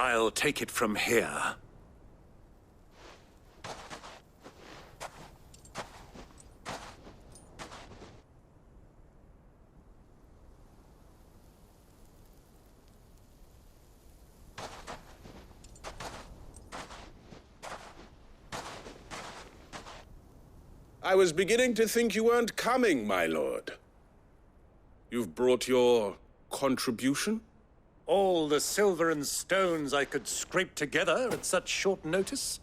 I'll take it from here. I was beginning to think you weren't coming, my lord. You've brought your contribution? All the silver and stones I could scrape together at such short notice?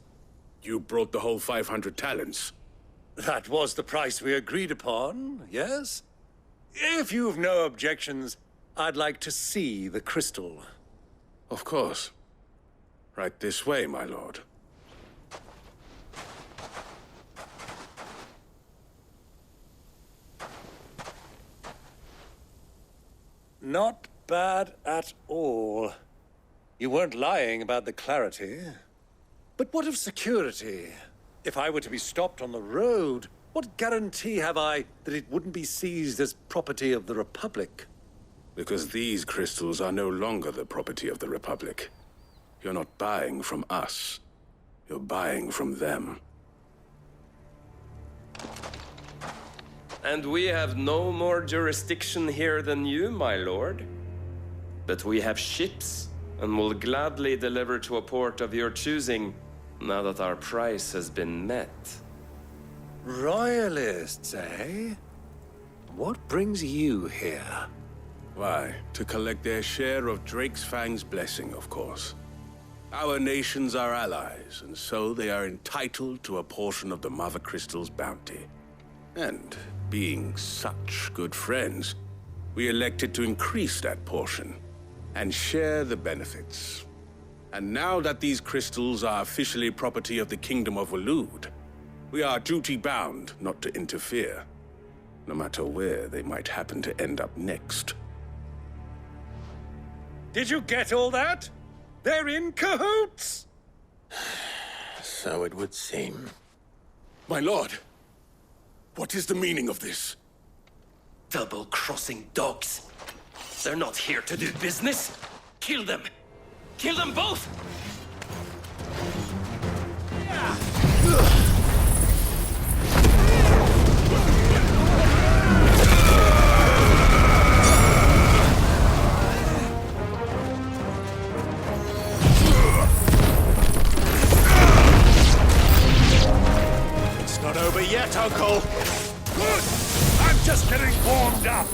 You brought the whole 500 talents. That was the price we agreed upon, yes? If you've no objections, I'd like to see the crystal. Of course. Right this way, my lord. Not bad at all. You weren't lying about the clarity. But what of security? If I were to be stopped on the road, what guarantee have I that it wouldn't be seized as property of the Republic? Because these crystals are no longer the property of the Republic. You're not buying from us. You're buying from them. And we have no more jurisdiction here than you, my lord. But we have ships, and will gladly deliver to a port of your choosing, now that our price has been met. Royalists, eh? What brings you here? Why, to collect their share of Drake's Fang's blessing, of course. Our nations are allies, and so they are entitled to a portion of the Mother Crystal's bounty. And being such good friends, we elected to increase that portion and share the benefits. And now that these crystals are officially property of the Kingdom of Waloed, we are duty-bound not to interfere, no matter where they might happen to end up next. Did you get all that? They're in cahoots! So it would seem. My lord, what is the meaning of this? Double-crossing dogs. They're not here to do business. Kill them! Kill them both! It's not over yet, Uncle. Good! I'm just getting warmed up.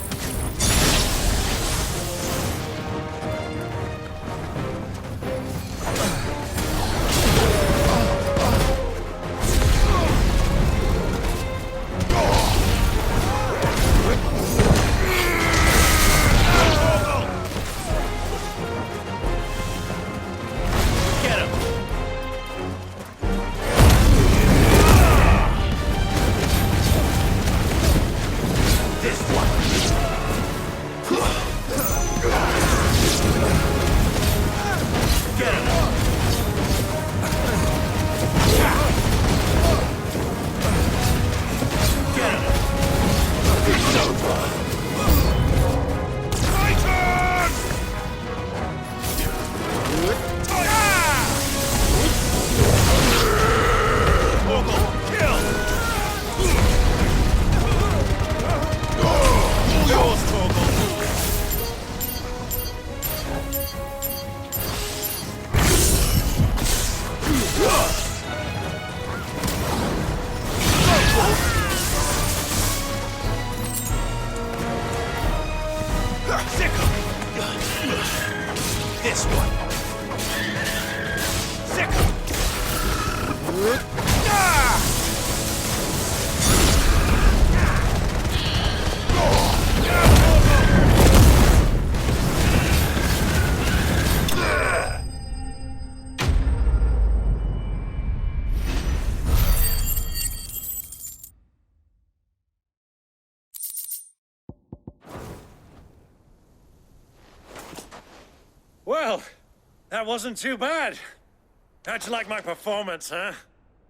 This one. Second. Well, that wasn't too bad. How'd you like my performance, huh?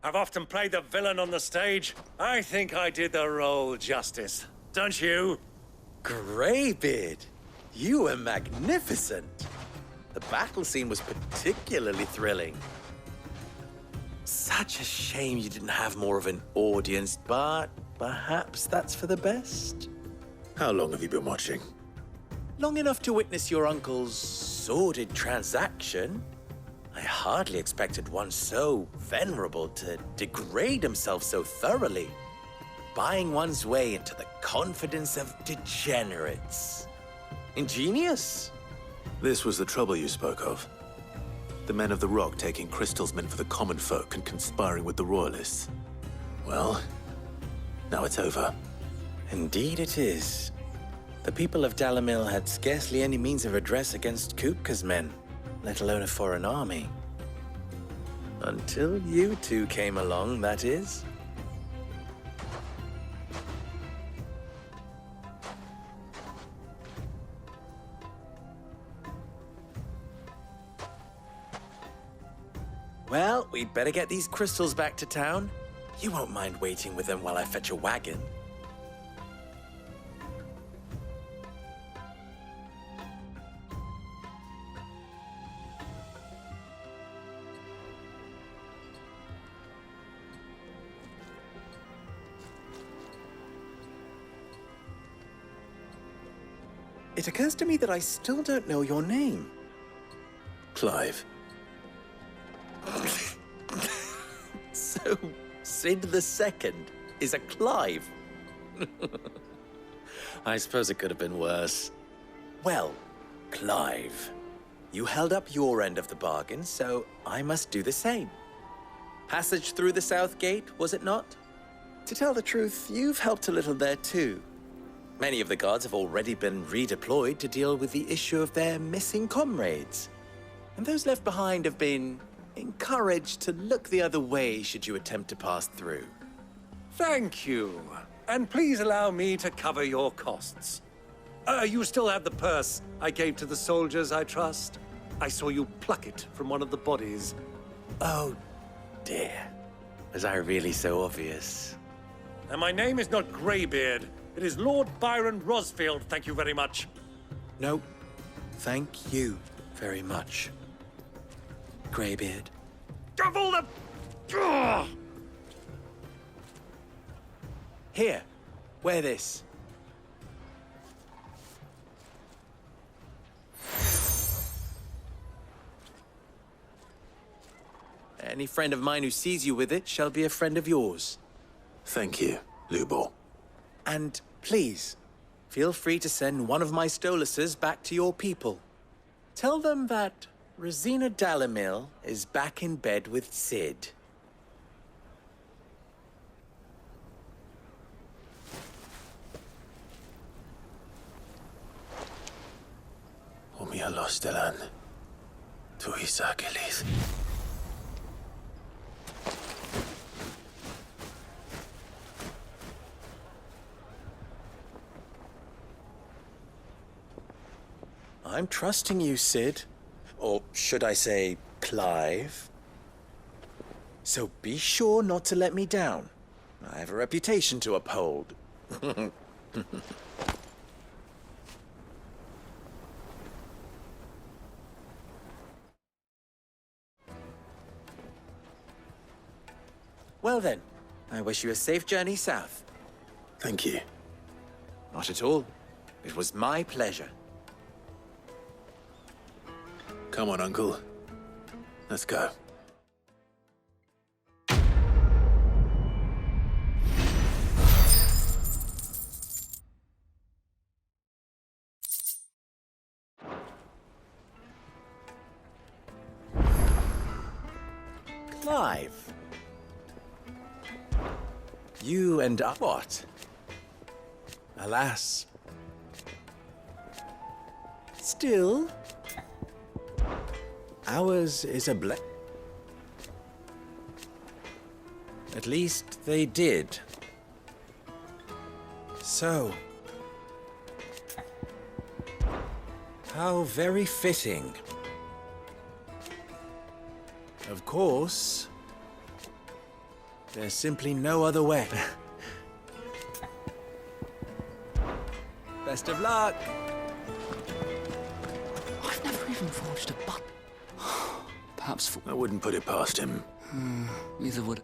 I've often played the villain on the stage. I think I did the role justice. Don't you? Greybeard, you were magnificent. The battle scene was particularly thrilling. Such a shame you didn't have more of an audience, but perhaps that's for the best. How long have you been watching? Long enough to witness your uncle's sordid transaction. I hardly expected one so venerable to degrade himself so thoroughly, buying one's way into the confidence of degenerates. Ingenious. This was the trouble you spoke of. The men of the Rock taking crystals meant for the common folk and conspiring with the Royalists. Well, now it's over. Indeed it is. The people of Dalamil had scarcely any means of redress against Kupka's men, let alone a foreign army. Until you two came along, that is. Well, we'd better get these crystals back to town. You won't mind waiting with them while I fetch a wagon. It occurs to me that I still don't know your name. Clive. So, Sid the Second is a Clive? I suppose it could have been worse. Well, Clive, you held up your end of the bargain, so I must do the same. Passage through the South Gate, was it not? To tell the truth, you've helped a little there too. Many of the guards have already been redeployed to deal with the issue of their missing comrades. And those left behind have been encouraged to look the other way should you attempt to pass through. Thank you. And please allow me to cover your costs. You still have the purse I gave to the soldiers, I trust? I saw you pluck it from one of the bodies. Oh, dear. Was I really so obvious? And my name is not Greybeard. It is Lord Byron Rosfield, thank you very much. No, thank you very much, Greybeard. Of all the... Ugh! Here, wear this. Any friend of mine who sees you with it shall be a friend of yours. Thank you, Lubor. And please, feel free to send one of my Stoluses back to your people. Tell them that Rosina Dalamil is back in bed with Sid. Umia Lostelan. Tu Isakelis. I'm trusting you, Sid. Or should I say, Clive? So be sure not to let me down. I have a reputation to uphold. Well then, I wish you a safe journey south. Thank you. Not at all. It was my pleasure. Come on, Uncle. Let's go. Clive. You and I... What? Alas. Still... ours is a At least they did. So... how very fitting. Of course... there's simply no other way. Best of luck! I've never even thought forged a button. Perhaps I wouldn't put it past him. neither would.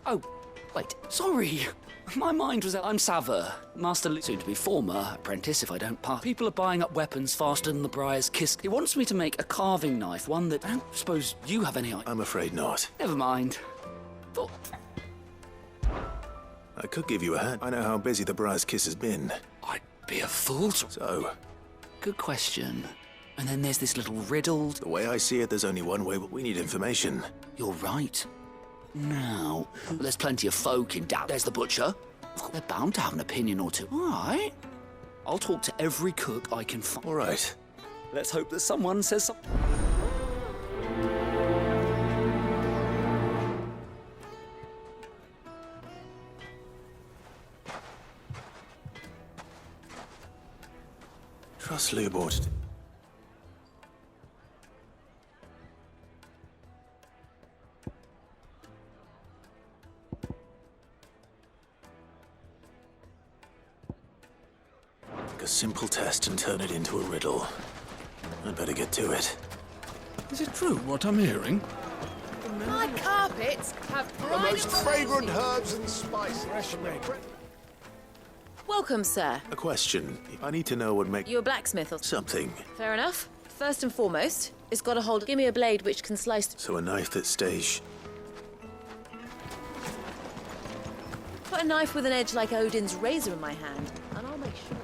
Oh, wait, sorry. My mind was out. I'm Saver, Master soon to be former apprentice if I don't pass. People are buying up weapons faster than the Briar's kiss. He wants me to make a carving knife, one that I don't suppose you have any idea. I'm afraid not. Never mind. Thought I could give you a hand. I know how busy the Briar's Kiss has been. I'd be a fool to... So, Good question. And then there's this little riddle. the way I see it, there's only one way, but we need information. You're right. Now, there's plenty of folk in doubt. There's the butcher. Of course, they're bound to have an opinion or two. All right. I'll talk to every cook I can find. All right. Let's hope that someone says something. Trust Lubort. Take a simple test and turn it into a riddle. I'd better get to it. Is it true what I'm hearing? My carpets have The most fragrant herbs and spices. Welcome, sir. A question. I need to know what makes You're a blacksmith or something. Fair enough. First and foremost, it's got to hold. Give me a blade which can slice. So a knife that stays. Put a knife with an edge like Odin's razor in my hand, and I'll make sure.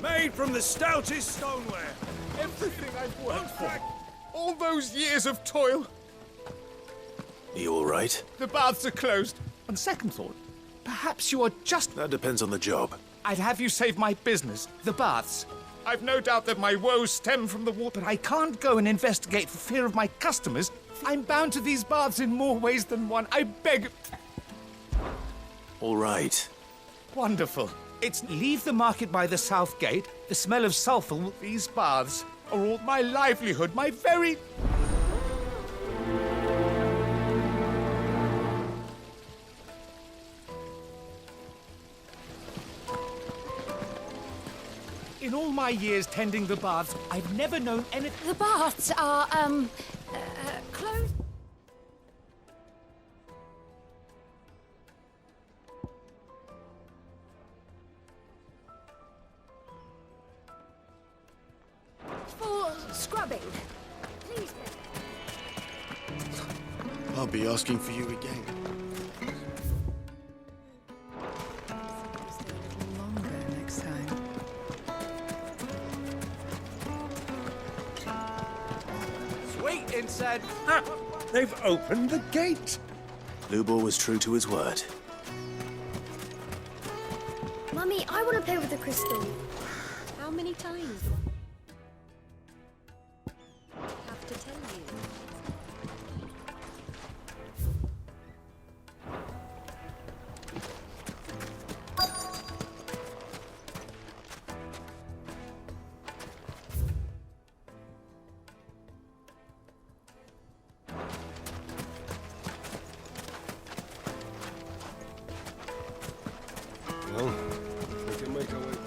Made from the stoutest stoneware. Everything I've worked for. All those years of toil. Are you all right? The baths are closed. On second thought, perhaps you are just... That depends on the job. I'd have you save my business, the baths. I've no doubt that my woes stem from the water, but I can't go and investigate for fear of my customers. I'm bound to these baths in more ways than one. I beg... All right. Wonderful. It's leave the market by the south gate. The smell of sulphur. These baths are all my livelihood, my very... In all my years tending the baths, I've never known anything... The baths are, closed. For scrubbing. Please. I'll be asking for you again. Longer next time. Wait inside. Ah, they've opened the gate. Lubor was true to his word. Mummy, I want to play with the crystal. How many times do I have to tell you? Well, we can make our way back.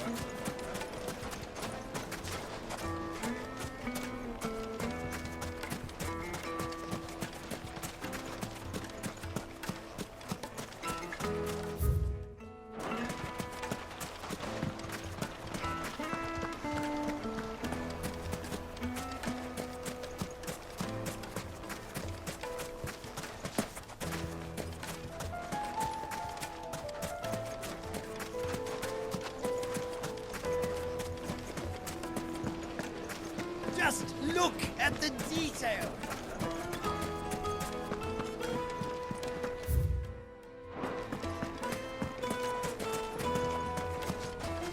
Just look at the detail.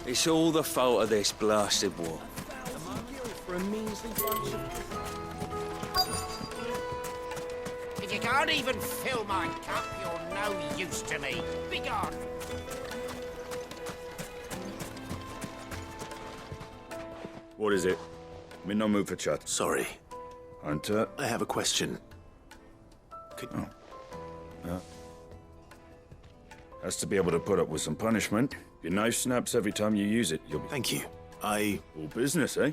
It's all the fault of this blasted war. For a measly bunch of... If you can't even fill my cup, you're no use to me. Begone. What is it? I'm in no mood for chat. Sorry. Hunter? I have a question. Could... Yeah. Has to be able to put up with some punishment. Your knife snaps every time you use it, you'll be... Thank you. All business, eh?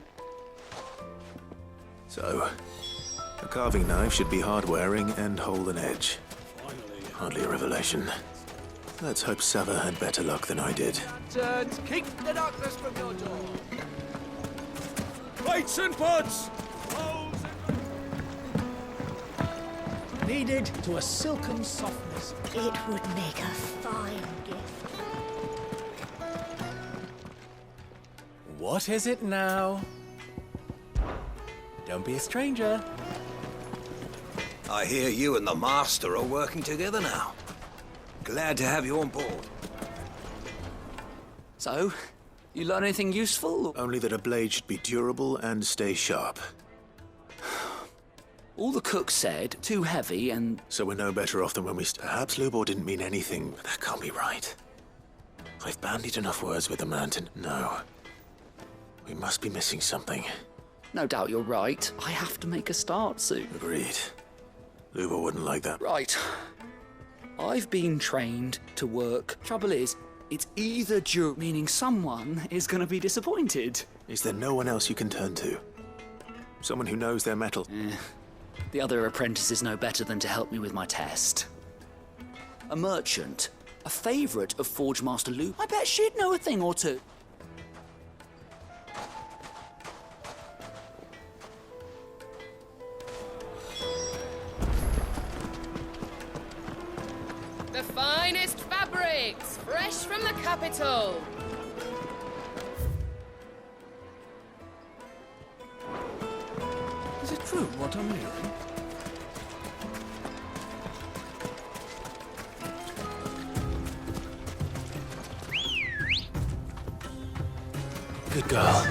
So, a carving knife should be hard-wearing and hold an edge. Hardly a revelation. Let's hope Sava had better luck than I did. Keep the darkness from your door. Plates and pots! Kneaded to a silken softness. It would make a fine gift. What is it now? Don't be a stranger. I hear you and the Master are working together now. Glad to have you on board. So, you learn anything useful? Only that a blade should be durable and stay sharp. All the cook said, too heavy and... So we're no better off than when we... Perhaps Lubor didn't mean anything, but that can't be right. I've bandied enough words with the man to... No. We must be missing something. No doubt you're right. I have to make a start soon. Agreed. Lubor wouldn't like that. Right. I've been trained to work. Trouble is, it's either meaning someone is going to be disappointed. Is there no one else you can turn to? Someone who knows their metal? The other apprentices know better than to help me with my test. A merchant, a favourite of Forge Master Lou. I bet she'd know a thing or two. The finest fabrics, fresh from the capital. Is it true what I'm hearing? Good girl.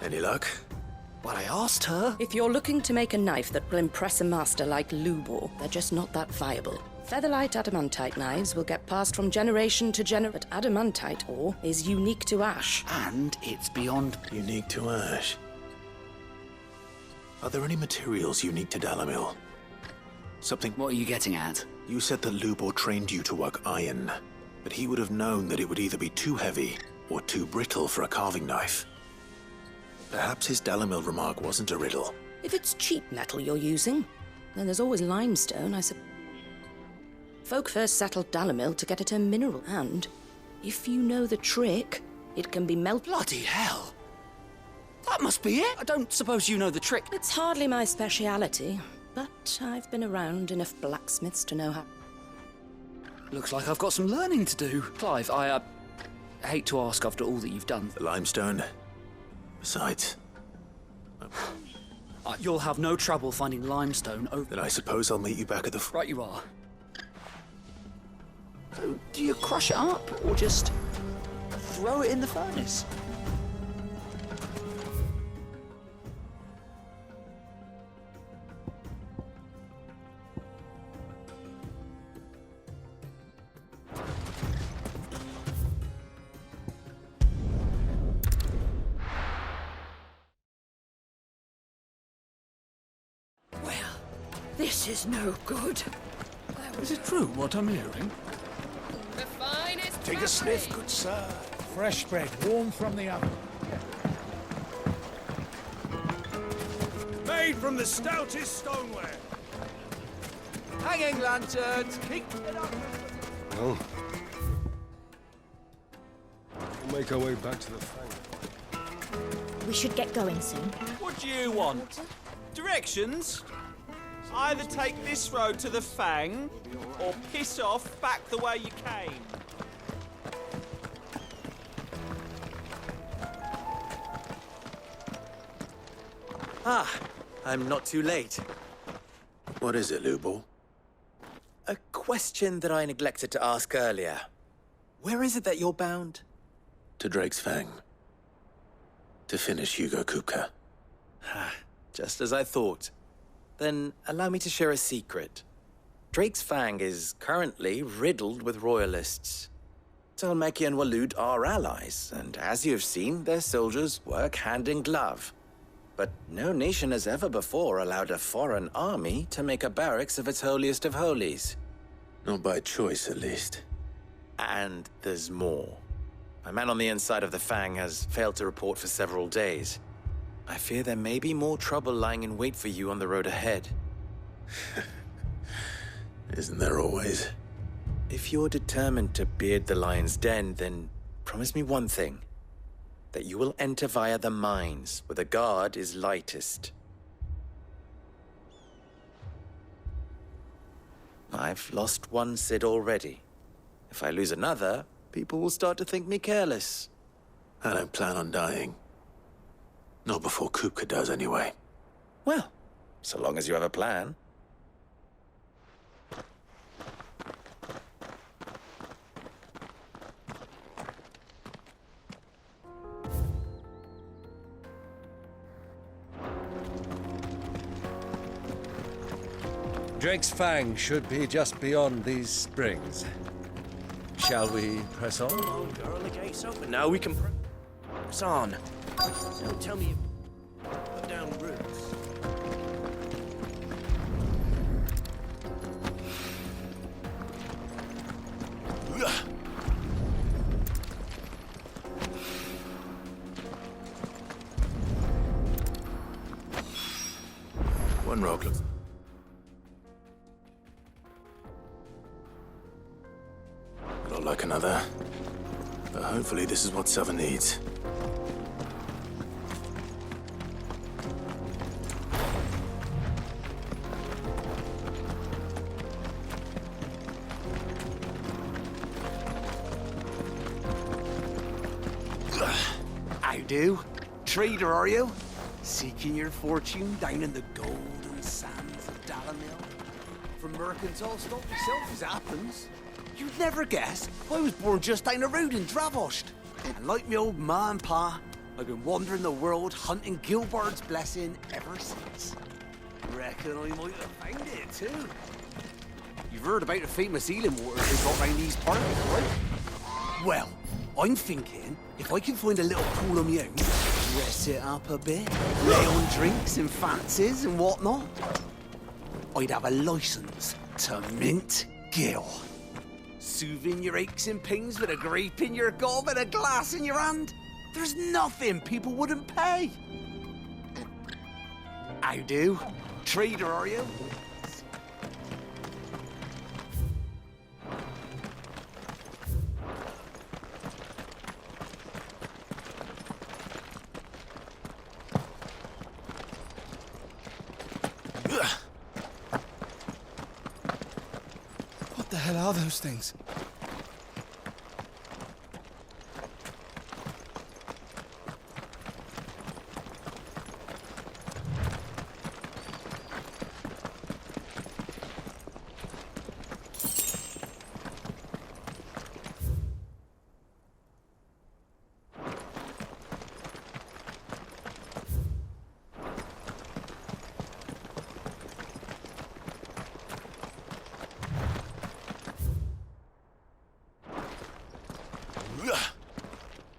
Any luck? Well, I asked her. If you're looking to make a knife that will impress a master like Lubor, they're just not that viable. Featherlight adamantite knives will get passed from generation to generation, but adamantite ore is unique to ash. And it's beyond... Unique to ash? Are there any materials unique to Dalamil? Something... What are you getting at? You said that Lubor trained you to work iron, but he would have known that it would either be too heavy or too brittle for a carving knife. Perhaps his Dalamil remark wasn't a riddle. If it's cheap metal you're using, then there's always limestone, I suppose. Folk first settled Dalamil to get at a mineral, and if you know the trick, it can be melted. Bloody hell! That must be it! I don't suppose you know the trick. It's hardly my speciality, but I've been around enough blacksmiths to know how. Looks like I've got some learning to do. Clive, I hate to ask after all that you've done. The limestone? Besides... You'll have no trouble finding limestone over... Then I suppose I'll meet you back at the... Right you are. So, do you crush it up, or just throw it in the furnace? This is no good. Is it true what I'm hearing? The finest Take a sniff, good sir. Fresh bread, warm from the oven. Made from the stoutest stoneware. Hanging lanterns, keep it up. Well, we'll make our way back to the fang. we should get going soon. What do you want? Directions? Either take this road to the Fang, or piss off back the way you came. Ah, I'm not too late. What is it, Lubo? A question that I neglected to ask earlier. Where is it that you're bound? To Drake's Fang. To finish Hugo Kupka. Just as I thought. Then allow me to share a secret. Drake's Fang is currently riddled with royalists. Talmeki and Waloed are allies, and as you have seen, their soldiers work hand in glove. But no nation has ever before allowed a foreign army to make a barracks of its holiest of holies. Not by choice, at least. And there's more. A man on the inside of the Fang has failed to report for several days. I fear there may be more trouble lying in wait for you on the road ahead. Isn't there always? If you're determined to beard the lion's den, then promise me one thing. That you will enter via the mines, where the guard is lightest. I've lost one Cid already. If I lose another, people will start to think me careless. I don't plan on dying. Not before Kupka does, anyway. Well, so long as you have a plan. Drake's Fang should be just beyond these springs. Shall we press on? Come on, girl, the gate's open. Now we can press on. Don't tell me you put down roots. One rock looks... Not like another. But hopefully this is what Sava needs. How do? Trader, are you? Seeking your fortune down in the golden sands of Dalamil? From mercantile stock myself, as it happens. You'd never guess I was born just down the road in Dravost. And like me old ma and pa, I've been wandering the world hunting Gilbard's blessing ever since. Reckon I might have found it too. You've heard about the famous healing waters they got round these parts, right? Well, I'm thinking if I can find a little pool of my own, dress it up a bit, lay on drinks and fancies and whatnot, I'd have a license to mint Gil. Soothing your aches and pains with a grape in your gob and a glass in your hand. There's nothing people wouldn't pay. How do? Trader, are you? What the hell are those things?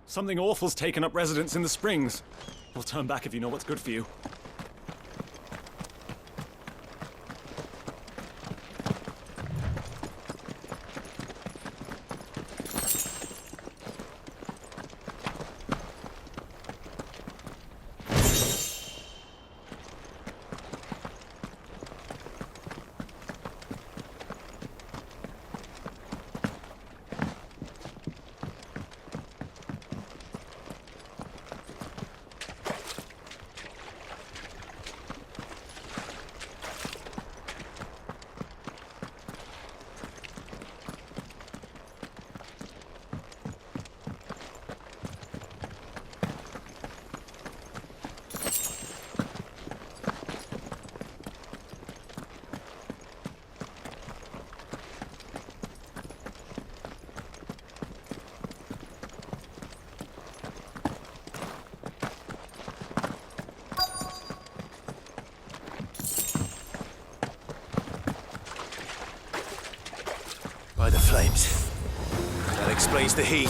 Something awful's taken up residence in the springs. We'll turn back if you know what's good for you. flames. That explains the heat.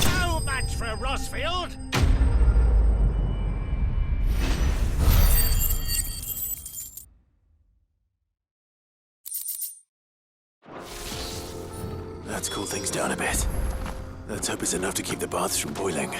No match for Rossfield! That's cooled things down a bit. Let's hope it's enough to keep the baths from boiling.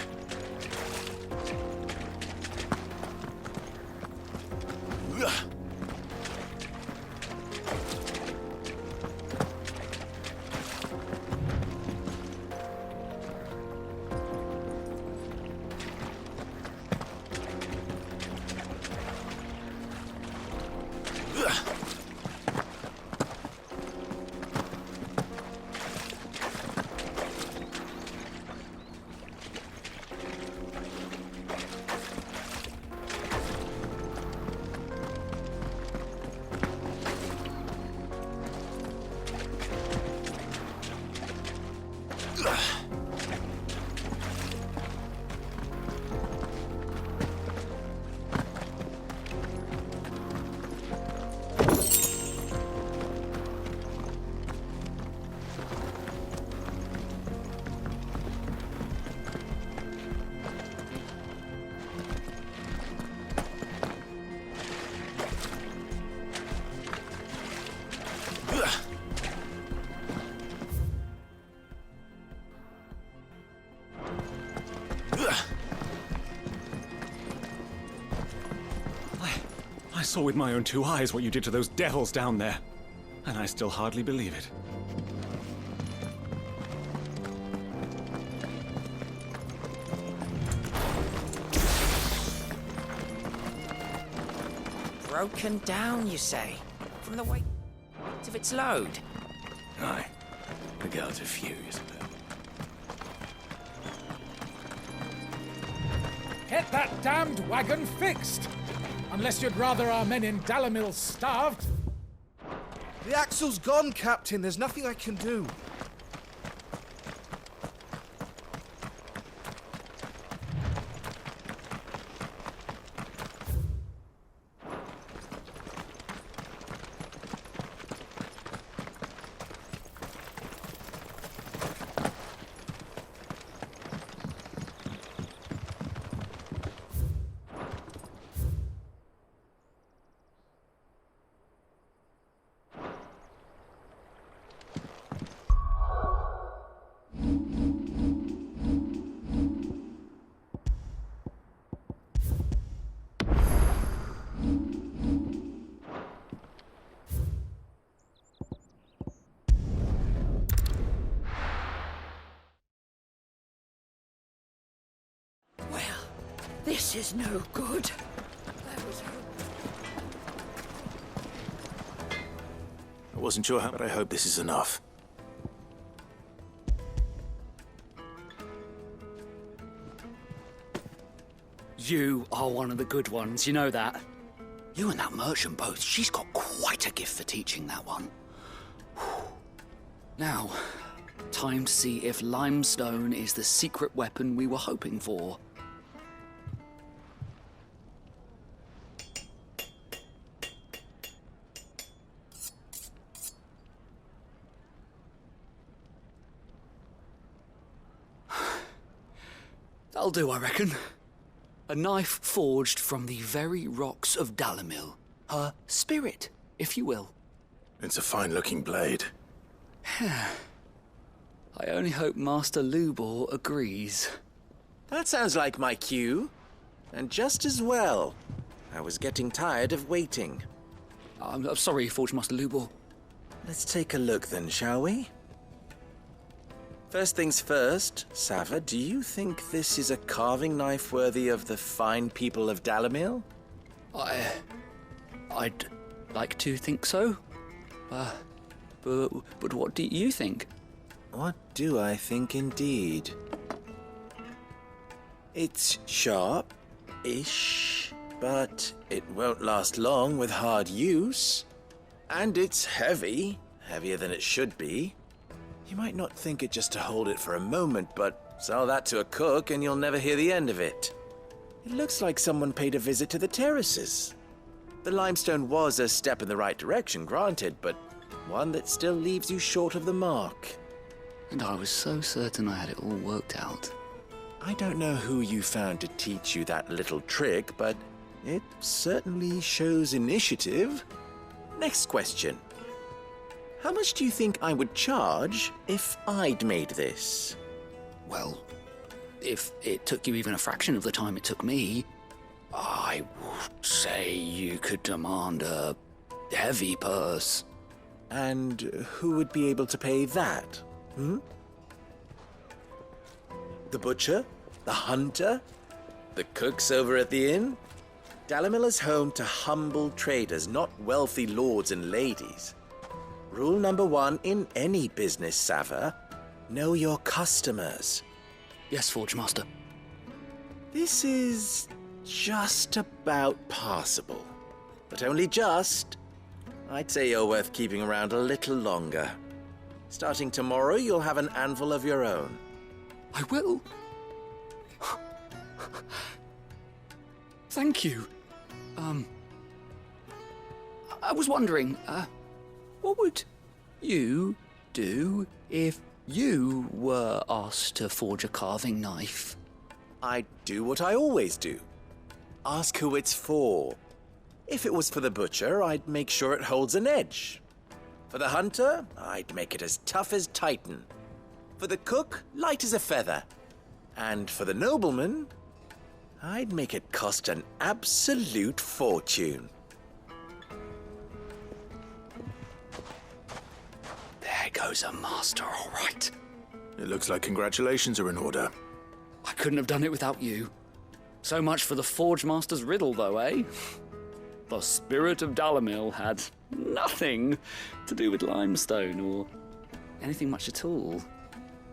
I saw with my own two eyes what you did to those devils down there, and I still hardly believe it. Broken down, you say? From the weight of its load? Aye. The guards are furious about it. Get that damned wagon fixed! Unless you'd rather our men in Dalamil starved. The axle's gone, Captain. There's nothing I can do. This is no good. I wasn't sure how, but I hope this is enough. You are one of the good ones, you know that. You and that merchant both, she's got quite a gift for teaching, that one. Now, time to see if limestone is the secret weapon we were hoping for. That'll do, I reckon. A knife forged from the very rocks of Dalamil. Her spirit, if you will. It's a fine-looking blade. I only hope Master Lubor agrees. That sounds like my cue. And just as well. I was getting tired of waiting. I'm sorry, Forge Master Lubor. Let's take a look then, shall we? First things first, Sava, do you think this is a carving knife worthy of the fine people of Dalamil? I'd like to think so. But what do you think? What do I think indeed? It's sharp-ish, but it won't last long with hard use. And it's heavy, heavier than it should be. You might not think it just to hold it for a moment, but sell that to a cook and you'll never hear the end of it. It looks like someone paid a visit to the terraces. The limestone was a step in the right direction, granted, but one that still leaves you short of the mark. And I was so certain I had it all worked out. I don't know who you found to teach you that little trick, but it certainly shows initiative. Next question. How much do you think I would charge if I'd made this? Well, if it took you even a fraction of the time it took me, I would say you could demand a heavy purse. And who would be able to pay that? The butcher? The hunter? The cooks over at the inn? Dalamil is home to humble traders, not wealthy lords and ladies. Rule number 1 in any business, Sava, know your customers. Yes, Forge Master. This is just about passable, but only just. I'd say you're worth keeping around a little longer. Starting tomorrow, you'll have an anvil of your own. I will. Thank you. I was wondering, what would you do if you were asked to forge a carving knife? I'd do what I always do. Ask who it's for. If it was for the butcher, I'd make sure it holds an edge. For the hunter, I'd make it as tough as Titan. For the cook, light as a feather. And for the nobleman, I'd make it cost an absolute fortune. There goes a master, all right. It looks like congratulations are in order. I couldn't have done it without you. So much for the Forge Master's riddle, though, eh? The spirit of Dalamil had nothing to do with limestone or anything much at all.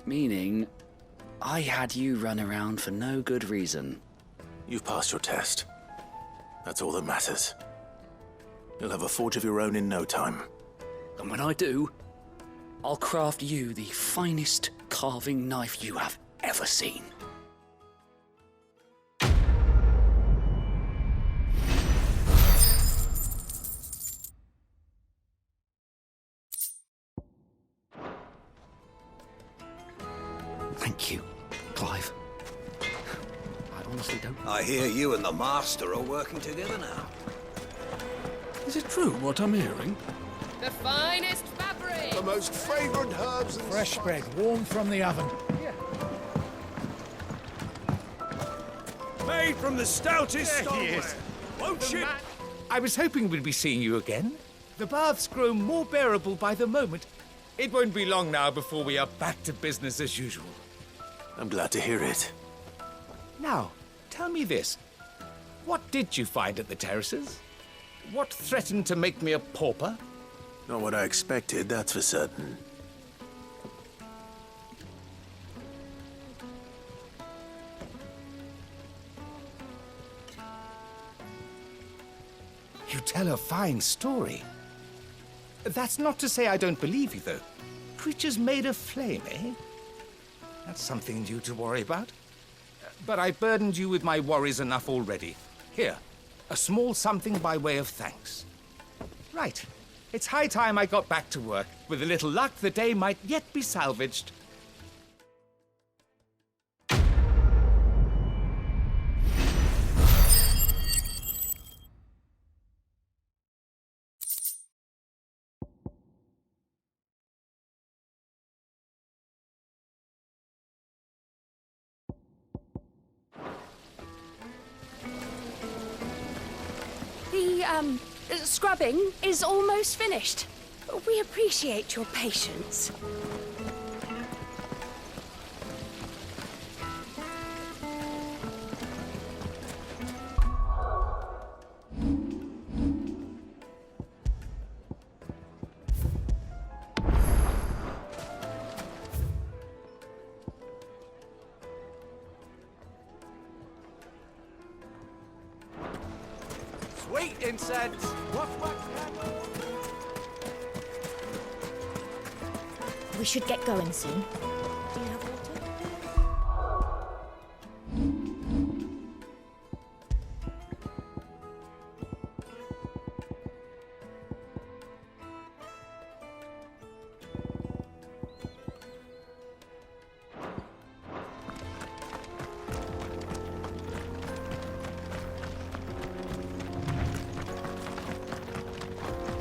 Meaning, I had you run around for no good reason. You've passed your test. That's all that matters. You'll have a forge of your own in no time. And when I do, I'll craft you the finest carving knife you have ever seen. Thank you, Clive. I honestly don't... I hear you and the Master are working together now. Is it true what I'm hearing? The finest fabric! The most fragrant herbs and fresh bread, warm from the oven. Made from the stoutest There he stoneware. is. Won't you? I was hoping we'd be seeing you again. The baths grow more bearable by the moment. It won't be long now before we are back to business as usual. I'm glad to hear it. Now, Tell me this. What did you find at the terraces? What threatened to make me a pauper? Not what I expected, that's for certain. You tell a fine story. That's not to say I don't believe you, though. Creatures made of flame, eh? That's something new to worry about. But I burdened you with my worries enough already. Here, a small something by way of thanks. Right. It's high time I got back to work. With a little luck, the day might yet be salvaged. The scrubbing is almost finished. We appreciate your patience. Sweet incense! We should get going soon. Do you have water?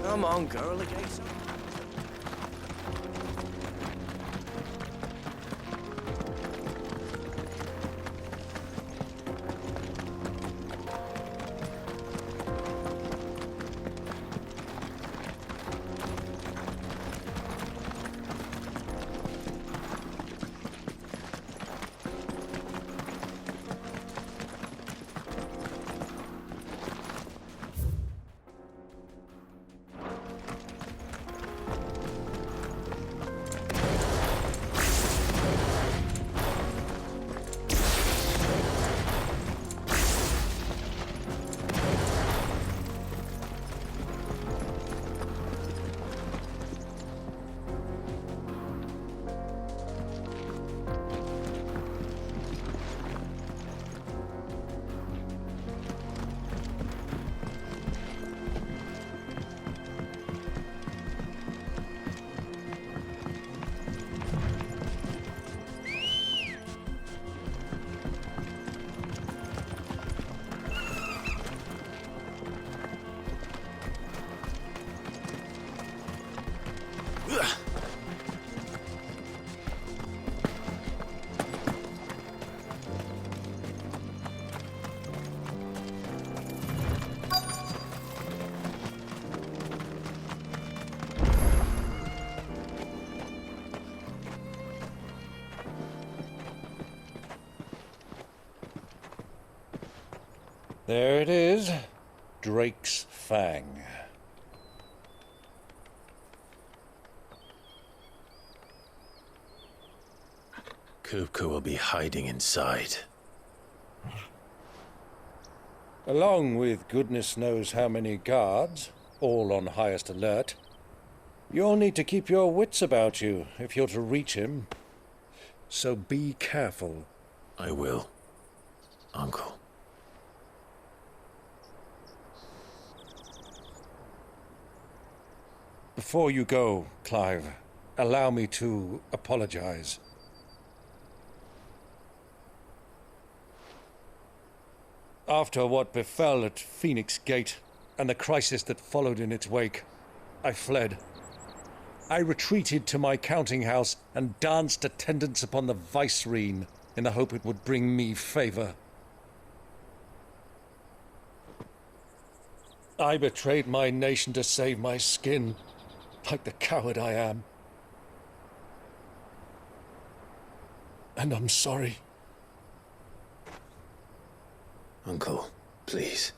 Come on, girl, again. There it is. Drake's Fang. Kupka will be hiding inside. Along with goodness knows how many guards, all on highest alert. You'll need to keep your wits about you if you're to reach him. So be careful. I will, Uncle. Before you go, Clive, allow me to apologize. After what befell at Phoenix Gate and the crisis that followed in its wake, I fled. I retreated to my counting house and danced attendance upon the vicereine in the hope it would bring me favor. I betrayed my nation to save my skin, like the coward I am. And I'm sorry. Uncle, please.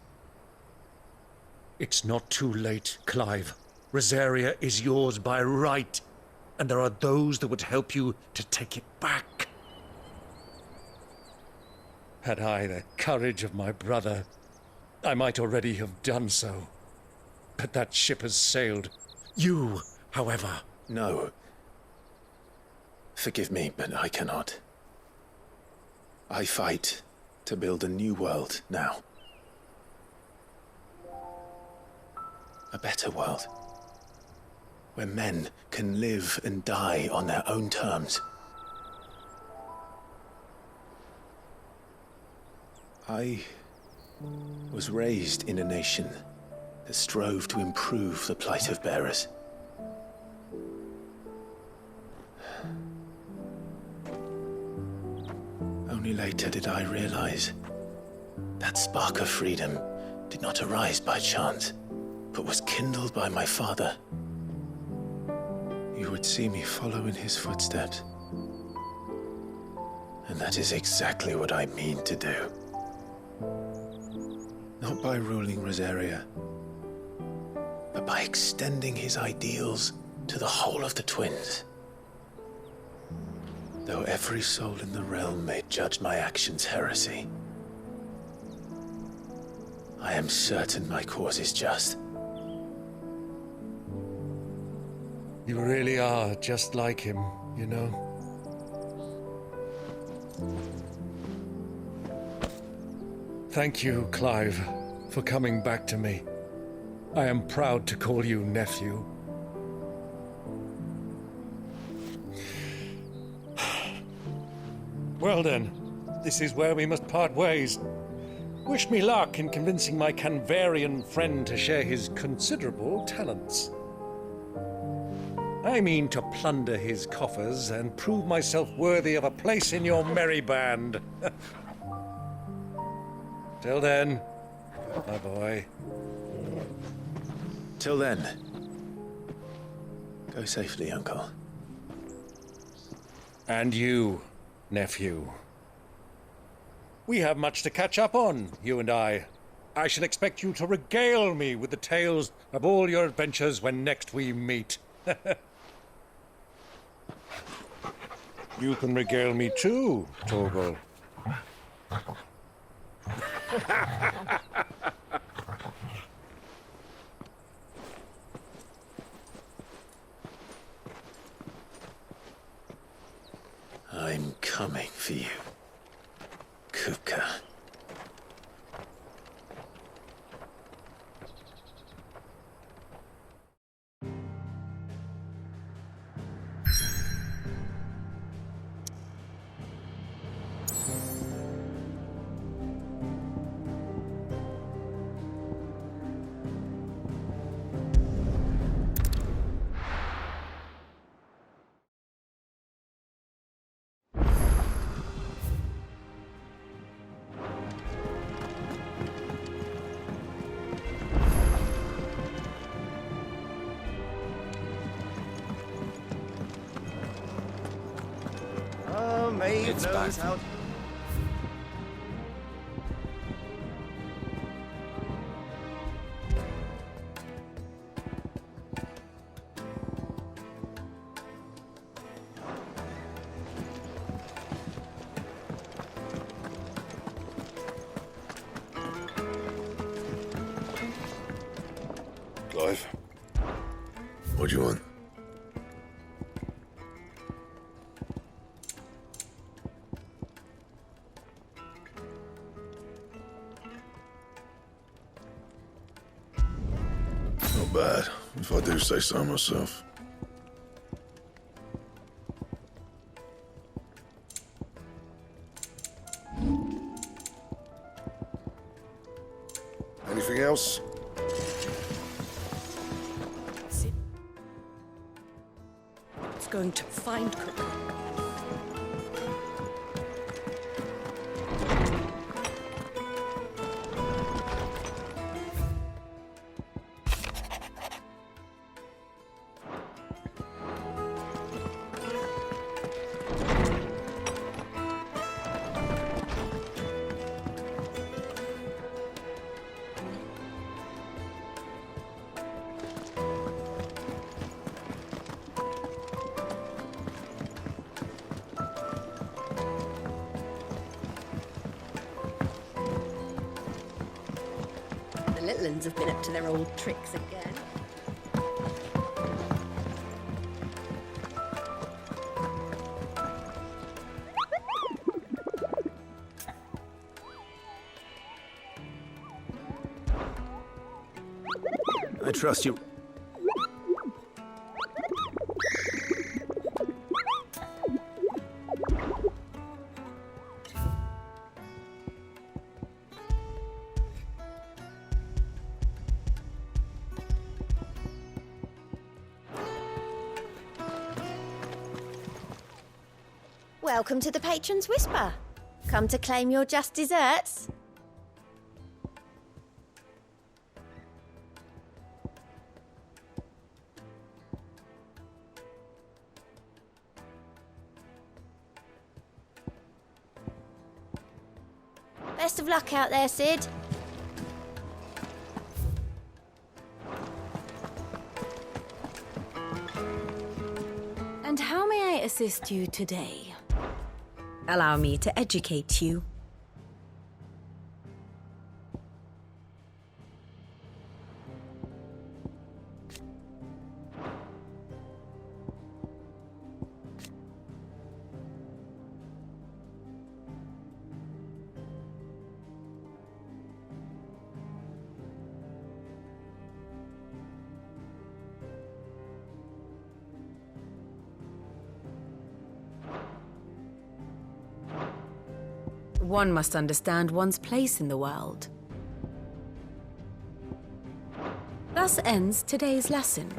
It's not too late, Clive. Rosaria is yours by right, and there are those that would help you to take it back. Had I the courage of my brother, I might already have done so. But that ship has sailed. You, however... No. Forgive me, but I cannot. I fight to build a new world now. A better world. Where men can live and die on their own terms. I was raised in a nation that strove to improve the plight of bearers. Only later did I realize that spark of freedom did not arise by chance, but was kindled by my father. You would see me follow in his footsteps. And that is exactly what I mean to do. Not by ruling Rosaria, but by extending his ideals to the whole of the twins. Though every soul in the realm may judge my actions heresy, I am certain my cause is just. You really are just like him, you know? Thank you, Clive, for coming back to me. I am proud to call you nephew. Well then, this is where we must part ways. Wish me luck in convincing my Canvarian friend to share his considerable talents. I mean to plunder his coffers and prove myself worthy of a place in your merry band. Till then, my boy. Till then, go safely, Uncle. And you, nephew. We have much to catch up on, you and I. I shall expect you to regale me with the tales of all your adventures when next we meet. You can regale me too, Torgal. I'm coming for you, Kupka. It's back. Clive? What do you want? Not bad, if I do say so myself. Anything else? It's going to find Cook. little uns have been up to their old tricks again. I trust you. Welcome to the Patron's Whisper. Come to claim your just desserts? Best of luck out there, Sid. And how may I assist you today? Allow me to educate you. One must understand one's place in the world. Thus ends today's lesson.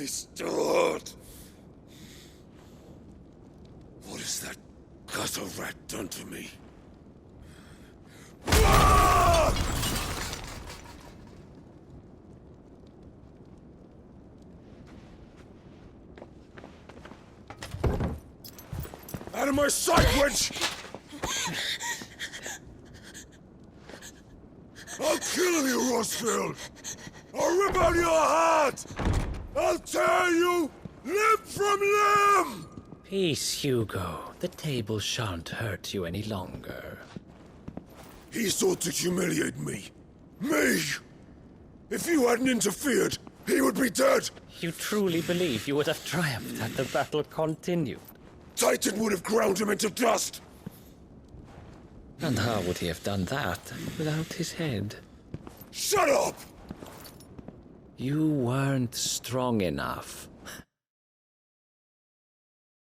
stood. What has that gutter rat done to me? Out of my sight, wench! I'll kill you, Rossfield! I'll rip out your heart! I'll tear you limb from limb! Peace, Hugo. The table shan't hurt you any longer. He sought to humiliate me. Me! If you hadn't interfered, he would be dead! You truly believe you would have triumphed had the battle continued? Titan would have ground him into dust! And how would he have done that without his head? Shut up! You weren't strong enough.